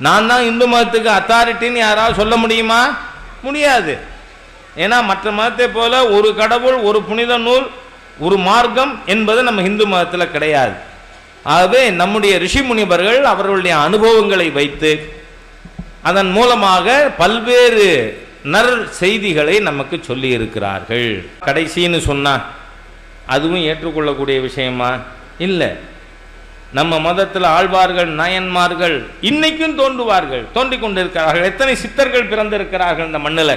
நான் தான் இந்து மதத்துக்கு அத்தாரிட்டின்னு யாராவது சொல்ல முடியுமா? முடியாது. ஏன்னா மற்ற மதத்தை போல ஒரு கடவுள், ஒரு புனித நூல், ஒரு மார்க்கம் என்பது நம்ம இந்து மதத்தில் கிடையாது. ஆகவே நம்முடைய ரிஷி முனிவர்கள் அவர்களுடைய அனுபவங்களை வைத்து அதன் மூலமாக பல்வேறு நற் செய்திகளை நமக்கு சொல்லி இருக்கிறார்கள். கடைசின்னு சொன்னா அதுவும் ஏற்றுக்கொள்ளக்கூடிய விஷயமா? இல்லை. நம்ம மதத்தில் ஆழ்வார்கள், நாயன்மார்கள் இன்னைக்கும் தோன்றுவார்கள், தோன்றிக் கொண்டிருக்கிறார்கள். எத்தனை சித்தர்கள் பிறந்திருக்கிறார்கள் இந்த மண்ணில்.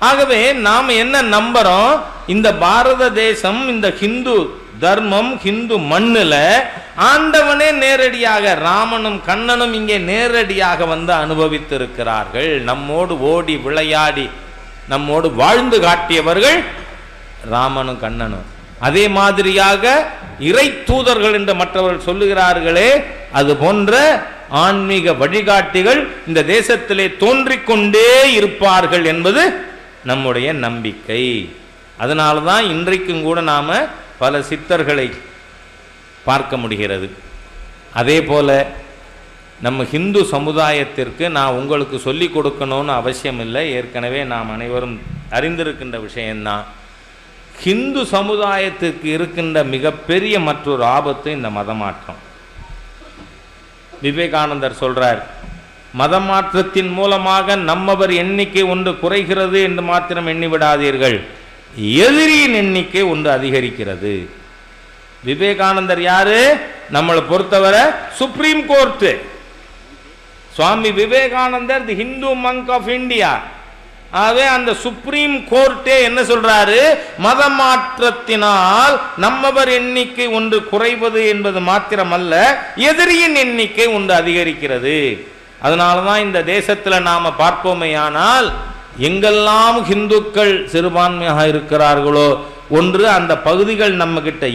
ஆகவே நாம் என்ன நம்புறோம்? இந்த பாரத தேசம், இந்த ஹிந்து தர்மம், ஹிந்து மண்ணில் ஆண்டவனே நேரடியாக, ராமனும் கண்ணனும் இங்கே நேரடியாக வந்து அனுபவித்திருக்கிறார்கள். நம்மோடு ஓடி விளையாடி நம்மோடு வாழ்ந்து காட்டியவர்கள் ராமனும் கண்ணனும். அதே மாதிரியாக இறை தூதர்கள் என்று மற்றவர்கள் சொல்லுகிறார்களே, அது போன்ற ஆன்மீக வழிகாட்டிகள் இந்த தேசத்திலே தோன்றிக்கொண்டே இருப்பார்கள் என்பது நம்முடைய நம்பிக்கை. அதனால தான் இன்றைக்கும் கூட நாம பல சித்தர்களை பார்க்க முடிகிறது. அதே போல நம்ம ஹிந்து சமுதாயத்திற்கு நான் உங்களுக்கு சொல்லிக் கொடுக்கணும்னு அவசியம் இல்லை, ஏற்கனவே நாம் அனைவரும் அறிந்திருக்கின்ற விஷயம்தான். ஹிந்து சமுதாயத்துக்கு இருக்கின்ற மிகப்பெரிய மற்றொரு ஆபத்து இந்த மதமாற்றம். விவேகானந்தர் சொல்றார், மதமாற்றத்தின் மூலமாக நம்மவர் எண்ணிக்கை ஒன்று குறைகிறது என்று மாத்திரம் எண்ணிவிடாதீர்கள், எதிரியின் எண்ணிக்கை ஒன்று அதிகரிக்கிறது. விவேகானந்தர் யாரு? நம்மளை பொறுத்தவரை சுப்ரீம் கோர்ட். சுவாமி விவேகானந்தர் the Hindu monk of India. ஆகவே அந்த சுப்ரீம் கோர்ட்டே என்ன சொல்றாரு? மதமாற்றத்தினால் நம்மவர் எண்ணிக்கை ஒன்று குறைவது என்பது மாத்திரமல்ல, எதிரியின் எண்ணிக்கை ஒன்று அதிகரிக்கிறது. அதனாலதான் இந்த தேசத்தில் நாம பார்ப்போமேயானால் எங்கெல்லாம் ஹிந்துக்கள் சிறுபான்மையாக இருக்கிறார்களோ ஒன்று அந்த பகுதிகள் நம்ம கிட்ட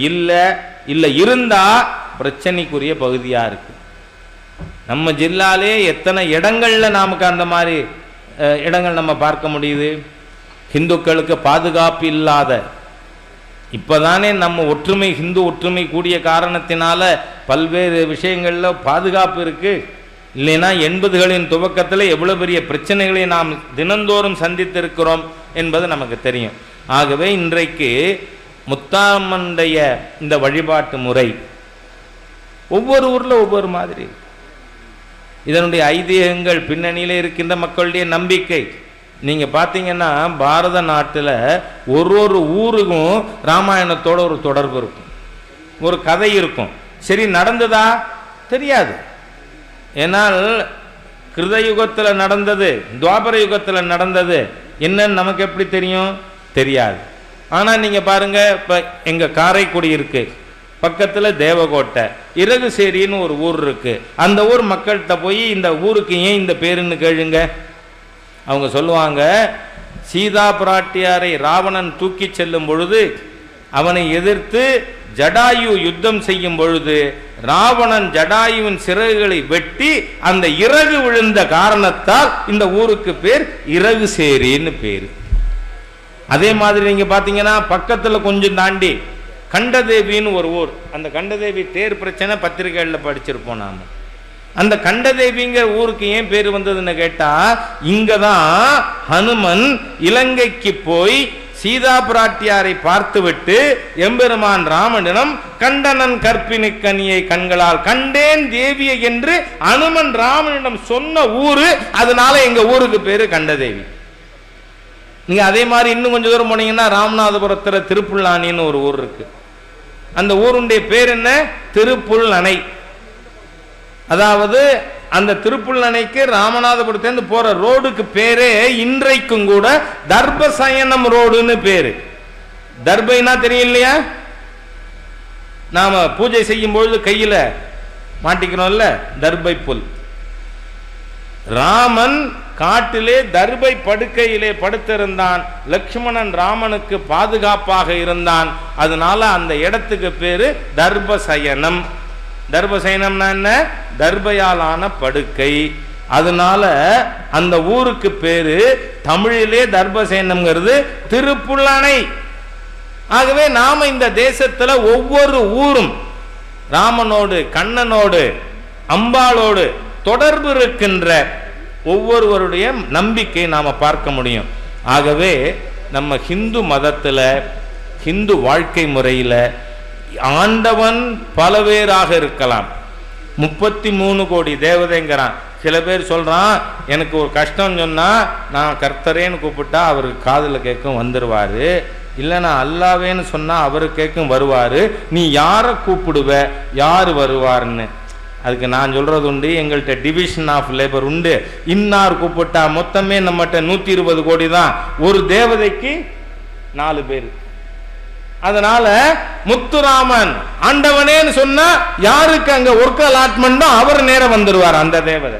இல்லை இருந்தா பிரச்சனைக்குரிய பகுதியா இருக்கு. நம்ம ஜில்லாலே எத்தனை இடங்கள்ல நமக்கு அந்த மாதிரி இடங்கள் நம்ம பார்க்க முடியுது. ஹிந்துக்களுக்கு பாதுகாப்பு இல்லாத, இப்பதானே நம்ம ஒற்றுமை, ஹிந்து ஒற்றுமை கூடிய காரணத்தினால பல்வேறு விஷயங்கள்ல பாதுகாப்பு இருக்கு. இல்லைன்னா 80களின் துவக்கத்தில் எவ்வளவு பெரிய பிரச்சனைகளை நாம் தினந்தோறும் சந்தித்திருக்கிறோம் என்பது நமக்கு தெரியும். ஆகவே இன்றைக்கு முத்தாமனுடைய இந்த வழிபாட்டு முறை ஒவ்வொரு ஊர்ல ஒவ்வொரு மாதிரி, இதனுடைய ஐதீகங்கள் பின்னணியில் இருக்கின்ற மக்களுடைய நம்பிக்கை. நீங்க பார்த்தீங்கன்னா பாரத நாட்டில் ஒரு ஊருக்கும் ராமாயணத்தோட ஒரு தொடர்பு இருக்கும், ஒரு கதை இருக்கும். சரி, நடந்ததா? தெரியாது. ஏனால் கிருதயுகத்தில் நடந்தது, துவாபர யுகத்தில் நடந்தது என்னன்னு நமக்கு எப்படி தெரியும்? தெரியாது. ஆனால் நீங்கள் பாருங்க, இப்போ எங்கள் காரைக்குடி இருக்கு, பக்கத்தில் தேவகோட்டை, இறகுசேரின்னு ஒரு ஊர் இருக்கு. அந்த ஊர் மக்கள்கிட்ட போய் இந்த ஊருக்கு ஏன் இந்த பேருன்னு கேளுங்க. அவங்க சொல்லுவாங்க, சீதா பிராட்டியாரை ராவணன் தூக்கி செல்லும் பொழுது அவனை எதிர்த்து ஜடாயு யுத்தம் செய்யும் பொழுது ராவணன் ஜடாயுவின் சிறகுகளை வெட்டி அந்த இறகு விழுந்த காரணத்தால் இந்த ஊருக்கு பேர் இறகுசேரின்னு பேரு. அதே மாதிரி நீங்க பாத்தீங்கன்னா பக்கத்துல கொஞ்சம் தாண்டி கண்டதேவின்னு ஒரு ஊர். அந்த கண்டதேவி தேர் பிரச்சனை பத்திரிகைகளில் படிச்சிருப்போம் நாம. அந்த கண்டதேவிங்கிற ஊருக்கு ஏன் பேர் வந்ததுன்னு கேட்டா, இங்கதான் ஹனுமன் இலங்கைக்கு போய் சீதா பிராட்டியாரை பார்த்துவிட்டு எம்பெருமான் ராமனிடம் கண்டனன் கற்பினி கனியை கண்களால் கண்டேன் தேவியை என்று அனுமன் ராமனிடம் சொன்ன ஊரு. அதனால எங்க ஊருக்கு பேரு கண்டதேவி. நீங்க அதே மாதிரி இன்னும் கொஞ்சம் தூரம் போனீங்கன்னா ராமநாதபுரத்துல திருப்புல்லானின்னு ஒரு ஊர் இருக்கு. அந்த ஊருடைய பேர் என்ன? திருப்புல்லணை. அதாவது அந்த திருப்புல்லணைக்கு ராமநாதபுரத்திலிருந்து போற ரோடுக்கு பேரே இன்றைக்கும் கூட தர்பசயனம் ரோடுன்னு பேரு. தர்பைனா தெரியும் இல்லையா? நாம பூஜை செய்யும் பொழுது கையில மாட்டிக்கிறோம்ல தர்பை புல். ராமன் காட்டிலே தர்பை படுக்கையிலே படுத்திருந்தான். லக்ஷ்மணன் ராமனுக்கு பாதுகாப்பாக இருந்தான். அதனால அந்த இடத்துக்கு பேரு தர்பசயனம். தர்பசயனம்னா என்ன? தர்பையாலான படுக்கை. அதனால அந்த ஊருக்கு பேரு தமிழிலே தர்பசயனம்ங்கிறது திருப்புல்லணை. ஆகவே நாம இந்த தேசத்துல ஒவ்வொரு ஊரும் ராமனோடு கண்ணனோடு அம்பாளோடு தொடர்பு இருக்கின்ற ஒவ்வொருவருடைய நம்பிக்கை நாம பார்க்க முடியும். ஆகவே நம்ம ஹிந்து மதத்துல ஹிந்து வாழ்க்கை முறையில ஆண்டவன் பல பேராக இருக்கலாம். 33 கோடி தேவதைங்கிறான். சில பேர் சொல்றான், எனக்கு ஒரு கஷ்டம் சொன்னா நான் கர்த்தரேன்னு கூப்பிட்டா அவருக்கு காதுல கேட்கும் வந்துருவாரு, இல்ல நான் அல்லாவேன்னு சொன்னா அவரு கேட்கும் வருவாரு, நீ யாரை கூப்பிடுவ யாரு வருவார்னு. அதுக்கு நான் சொல்றது உண்டு, எங்கள்கிட்ட டிவிஷன் ஆஃப் லேபர் உண்டு. இன்னார் கூப்பிட்டா மொத்தமே நம்மகிட்ட 120 கோடி தான், ஒரு தேவதைக்கு 4 பேர். அதனால முத்துராமன் ஆண்டவனேன்னு சொன்னா யாருக்கு அங்க ஒர்க் அலாட்மெண்டோ அவர் நேரம் வந்துருவார் அந்த தேவதை.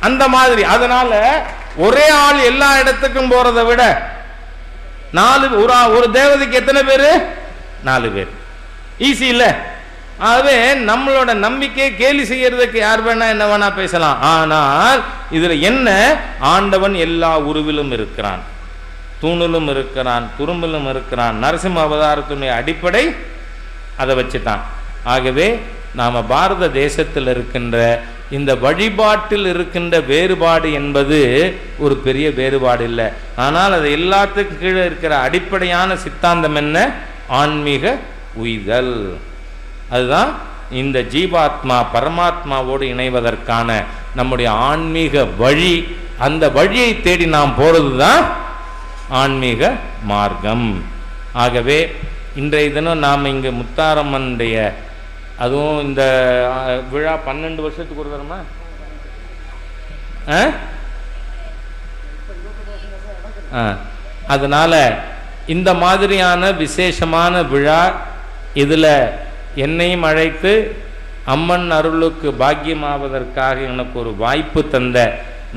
அந்த மாதிரி அதனால ஒரே ஆள் எல்லா இடத்துக்கும் போறதை விட 4 ஒரு தேவதைக்கு எத்தனை பேரு? 4 பேர். ஈஸி இல்ல? ஆகவே நம்மளோட நம்பிக்கை கேலி செய்யறதுக்கு யார் வேணா என்ன வேணா பேசலாம். ஆனால் இதுல என்ன? ஆண்டவன் எல்லா உருவிலும் இருக்கிறான், தூணிலும் இருக்கிறான், துரும்பிலும் இருக்கிறான். நரசிம்ம அவதாரத்தினுடைய அடிப்படை அதை வச்சுதான். ஆகவே நாம பாரத தேசத்தில் இருக்கின்ற இந்த வழிபாட்டில் இருக்கின்ற வேறுபாடு என்பது ஒரு பெரிய வேறுபாடு இல்லை. ஆனால் அது எல்லாத்துக்கும் கீழே இருக்கிற அடிப்படையான சித்தாந்தம் என்ன? ஆன்மீக உய்தல். அதுதான் இந்த ஜீவாத்மா பரமாத்மாவோடு இணைவதற்கான நம்முடைய ஆன்மீக வழி. அந்த வழியை தேடி நாம் போறதுதான் ஆன்மீக மார்க்கம். ஆகவே இன்றைய தினம் நாம் இங்கு முத்தாரம்மனுடைய அதுவும் இந்த விழா 12 வருஷத்துக்கு ஒரு தரமா அதனால இந்த மாதிரியான விசேஷமான விழா இதில் என்னையும் அழைத்து அம்மன் அருளுக்கு பாக்கியமாவதற்காக எனக்கு ஒரு வாய்ப்பு தந்த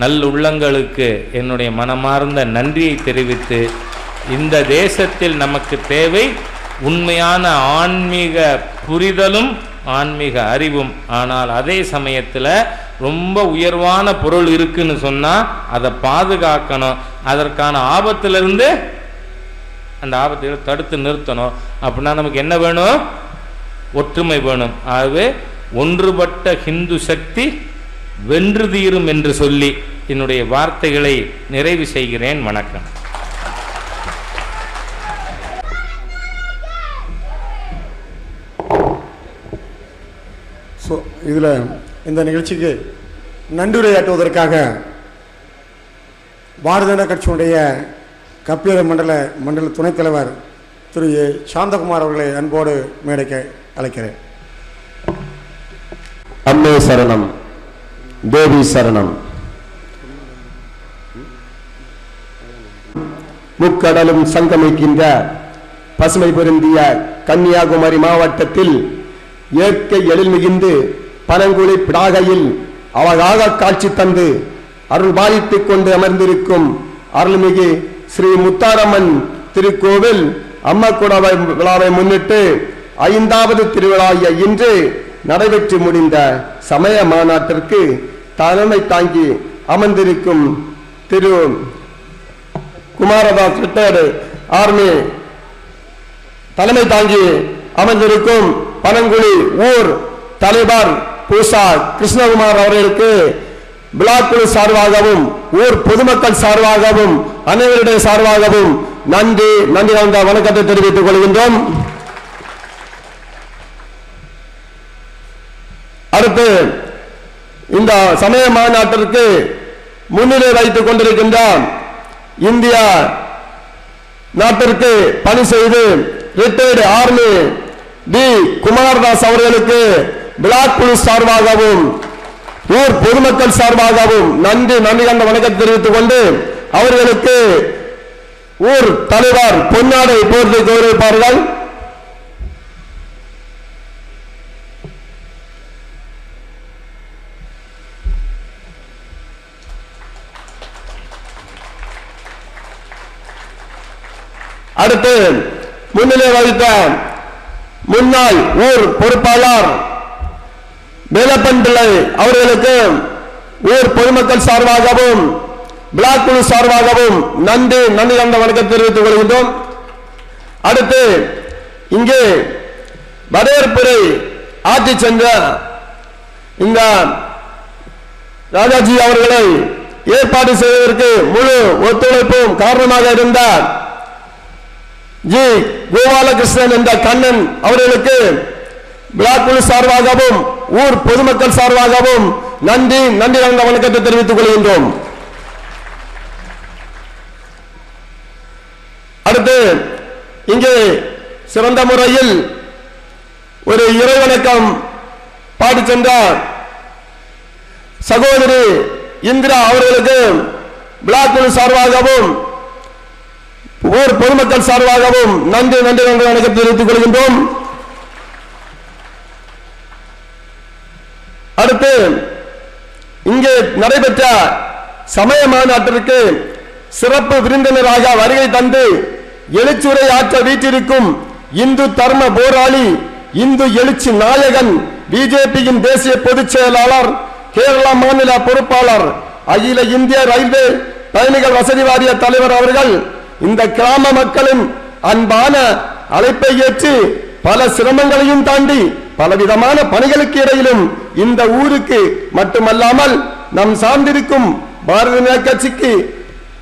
நல்லுள்ளங்களுக்கு என்னுடைய மனமார்ந்த நன்றியை தெரிவித்து, இந்த தேசத்தில் நமக்கு தேவை உண்மையான ஆன்மீக புரிதலும் ஆன்மீக அறிவும். ஆனால் அதே சமயத்தில் ரொம்ப உயர்வான பொருள் இருக்குன்னு சொன்னால் அதை பாதுகாக்கணும். அதற்கான ஆபத்திலிருந்து அந்த ஆபத்தை தடுத்து நிறுத்தணும். அப்படின்னா நமக்கு என்ன வேணும்? ஒற்றுமை வேணும். ஆகவே ஒன்றுபட்ட ஹிந்து சக்தி வென்று தீரும் என்று சொல்லி என்னுடைய வார்த்தைகளை நிறைவு செய்கிறேன். வணக்கம். ஸோ இதில் இந்த நிகழ்ச்சிக்கு நன்றியுரையாற்றுவதற்காக பாரதிய ஜனதா கட்சியினுடைய கப்பியர மண்டல துணைத் தலைவர் திரு ஏ சாந்தகுமார் அவர்களை அன்போடு மேடைக்கு அழைக்கிறேன். அம்மே சரணம், தேவி சரணம். முக்கடலும் சங்கமிக்கின்ற பசுமை பொருந்திய கன்னியாகுமரி மாவட்டத்தில் இயற்கை எழில் மிகுந்து பனங்குழி பிடாகையில் அழகாக காட்சி தந்து அருள் பாலித்துக் கொண்டு அமர்ந்திருக்கும் அருள்மிகு ஸ்ரீ முத்தாரம்மன் திருக்கோவில் அம்மக்குட விழாவை முன்னிட்டு 5வது திருவிழாய இன்று நடைபெற்று முடிந்த சமய மாநாட்டிற்கு தலைமை தாங்கி அமர்ந்திருக்கும் திரு குமாரதாஸ் ரிட்டையர்டு ஆர்மி தலைமை தாங்கி அமைந்திருக்கும் பனங்குழி ஊர் தலைவர் பூசா கிருஷ்ணகுமார் அவர்களுக்கு பிளாக் குழு சார்பாகவும் ஊர் பொதுமக்கள் சார்பாகவும் அனைவருடைய சார்பாகவும் நன்றி கலந்த வணக்கத்தை தெரிவித்துக் கொள்கின்றோம். அடுத்து இந்த சமய மாநாட்டிற்கு முன்னிலை வைத்துக் கொண்டிருக்கின்ற இந்தியா நாட்டிற்கு பணி செய்து ரிட்டையர்டு ஆர்மி டி குமாரதாஸ் அவர்களுக்கு பிளாக் குழு சார்பாகவும் ஊர் பொதுமக்கள் சார்பாகவும் நன்றி கண்ட வணக்கத்தை தெரிவித்துக் கொண்டு அவர்களுக்கு ஊர் தலைவர் பொன்னாடை போர்த்தி கௌரவிப்பார்கள். அடுத்து முன்னிலை வகித்த முன்னாள் ஊர் பொறுப்பாளர் வேலப்பன் பிள்ளை அவர்களுக்கு ஊர் பொதுமக்கள் சார்பாகவும் பிளாக் குழு சார்பாகவும் நன்றி கண்ட வணக்கத்தை தெரிவித்துக் கொள்கின்றோம். அடுத்து இங்கே வரவேற்புரை ஆட்சி சென்ற இந்த ராஜாஜி அவர்களை ஏற்பாடு செய்வதற்கு முழு ஒத்துழைப்பும் காரணமாக இருந்தார் ஜி கோபாலகிருஷ்ணன் என்ற கண்ணன் அவர்களுக்கு பிளாக் குழு சார்பாகவும் ஊர் பொதுமக்கள் சார்பாகவும் நன்றி கண்ட வணக்கத்தை தெரிவித்துக் கொள்கின்றோம். அடுத்து இங்கே சிறந்த முறையில் ஒரு இறைவணக்கம் பாடி சென்றார் சகோதரி இந்திரா அவர்களுக்கு பிளாக் குழு சார்பாகவும் ஊர் பொதுமக்கள் சார்பாகவும் நன்றி கண்ட வணக்கத்தை தெரிவித்துக் கொள்கின்றோம். அடுத்து இங்கே நடைபெற்ற சமய மாநாட்டிற்கு சிறப்பு விருந்தினராக வருகை தந்து எழுச்சுரை ஆற்ற வீட்டிருக்கும் இந்து தர்ம போராளி இந்து எழுச்சி நாயகன் பிஜேபியின் தேசிய பொதுச் செயலாளர் கேரள மாநில பொறுப்பாளர் அகில இந்திய ரயில்வே பயணிகள் வசதி வாரிய தலைவர் அவர்கள் இந்த கிராம மக்களின் அன்பான அழைப்பை ஏற்று பல சிரமங்களையும் தாண்டி பலவிதமான பணிகளுக்கு இடையிலும் இந்த ஊருக்கு மட்டுமல்லாமல் நம் சார்ந்திருக்கும் பாரதிய கட்சிக்கு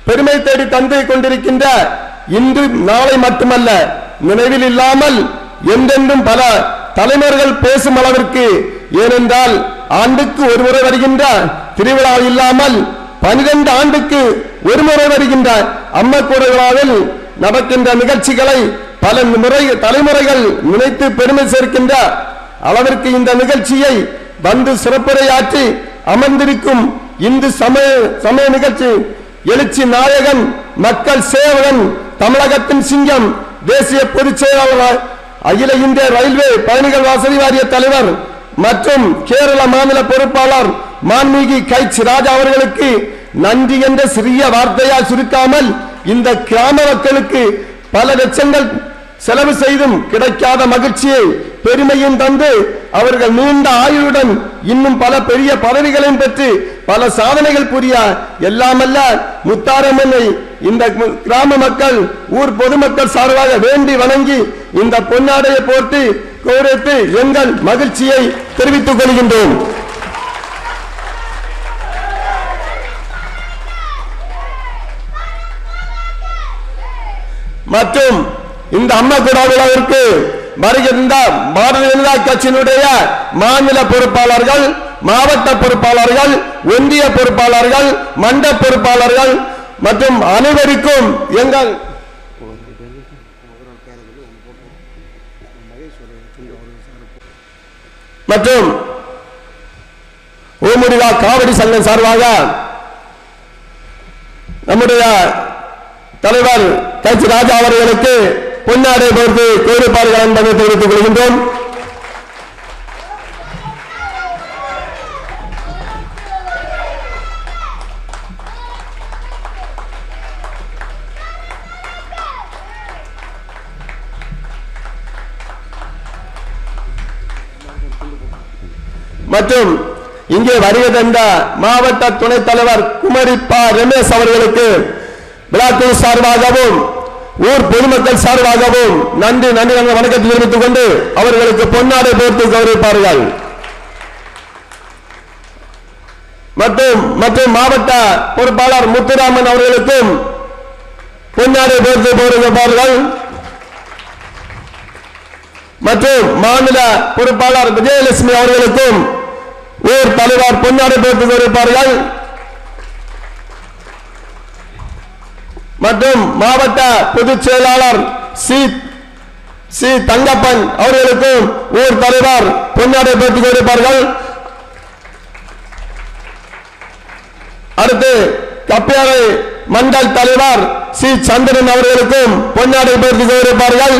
பெருமை தேடி தந்து கொண்டிருக்கின்ற இன்று நாளை மட்டுமல்ல நினைவில் இல்லாமல் என்றென்றும் பல தலைவர்கள் பேசும் அளவிற்கு, ஏனென்றால் ஆண்டுக்கு ஒரு முறை வருகின்ற திருவிழா இல்லாமல் 12 ஆண்டுக்கு ஒரு முறை வருகின்ற அம்மக்கூட விழாவில் நடக்கின்ற நிகழ்ச்சிகளை பல தலைமுறைகள் நினைத்து பெருமை சேர்க்கின்ற அளவிற்கு இந்த நிகழ்ச்சியை வந்து சிறப்புரையாற்றி அமர்ந்திருக்கும் இந்து சமய நிகழ்ச்சி எழுச்சி நாயகன் மக்கள் சேவகன் தமிழகத்தின் சிங்கம் தேசிய பொதுச் செயலாளர் அகில இந்திய ரயில்வே பயணிகள் வசதி வாரிய தலைவர் மற்றும் கேரள மாநில பொறுப்பாளர் மாண்புமிகு கைச் ராஜா அவர்களுக்கு நன்றி என்ற சிறிய வார்த்தையால் சுருக்காமல் இந்த கிராம மக்களுக்கு பல லட்சங்கள் செலவு செய்தும் கிடைக்காத மகிழ்ச்சியை பெருமையும் தந்து அவர்கள் நீண்ட ஆயுளுடன் இன்னும் பல பெரிய பதவிகளையும் பெற்று பல சாதனைகள் புரிய எல்லாமல்ல முத்தாரம்மனை இந்த கிராம மக்கள் ஊர் பொதுமக்கள் சார்பாக வேண்டி வணங்கி இந்த பொன்னாடையை போட்டு கௌரவித்து எங்கள் மகிழ்ச்சியை தெரிவித்துக் கொள்கின்றோம். மற்றும் இந்த அம்மக்கூட விழாவிற்கு வருகின்ற பாரதிய ஜனதா கட்சியினுடைய மாநில பொறுப்பாளர்கள், மாவட்ட பொறுப்பாளர்கள், ஒன்றிய பொறுப்பாளர்கள், மண்ட பொறுப்பாளர்கள் மற்றும் அனைவருக்கும் எங்கள் மற்றும் ஓமுடிவா காவடி சங்கம் சார்பாக நம்முடைய தலைவர் கைச் ராஜா அவர்களுக்கு பொன்னாடை போர்த்து கோரிப்பார்கள் என்பதை தெரிவித்துக் கொள்கின்றோம். மற்றும் இங்கே வருகை தந்த மாவட்ட துணைத் தலைவர் குமரி பா ரமேஷ் அவர்களுக்கு விழாக்குழு சார்பாகவும் ஊர் பொதுமக்கள் சார்பாகவும் நன்றி வணக்கத்தை தெரிவித்துக் கொண்டு அவர்களுக்கு பொன்னாடை போர்த்து கௌரவிப்பார்கள். மற்றும் மாவட்ட பொறுப்பாளர் முத்துராமன் அவர்களுக்கும் பொன்னாடை போர்த்து கௌரவிப்பார்கள். மற்றும் மாநில பொறுப்பாளர் விஜயலட்சுமி அவர்களுக்கும் ஊர் தலைவர் பொன்னாடை போர்த்து கௌரவிப்பார்கள். மற்றும் மாவட்ட பொதுச் செயலாளர் சி தங்கப்பன் அவர்களுக்கும் ஊர் தலைவர் பொன்னாடை போர்த்து கௌரவிப்பார்கள். அடுத்து கப்பியாறை மண்டல் தலைவர் சி சந்திரன் அவர்களுக்கும் பொன்னாடை போர்த்து கௌரவிப்பார்கள்.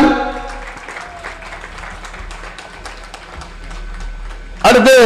அடுத்து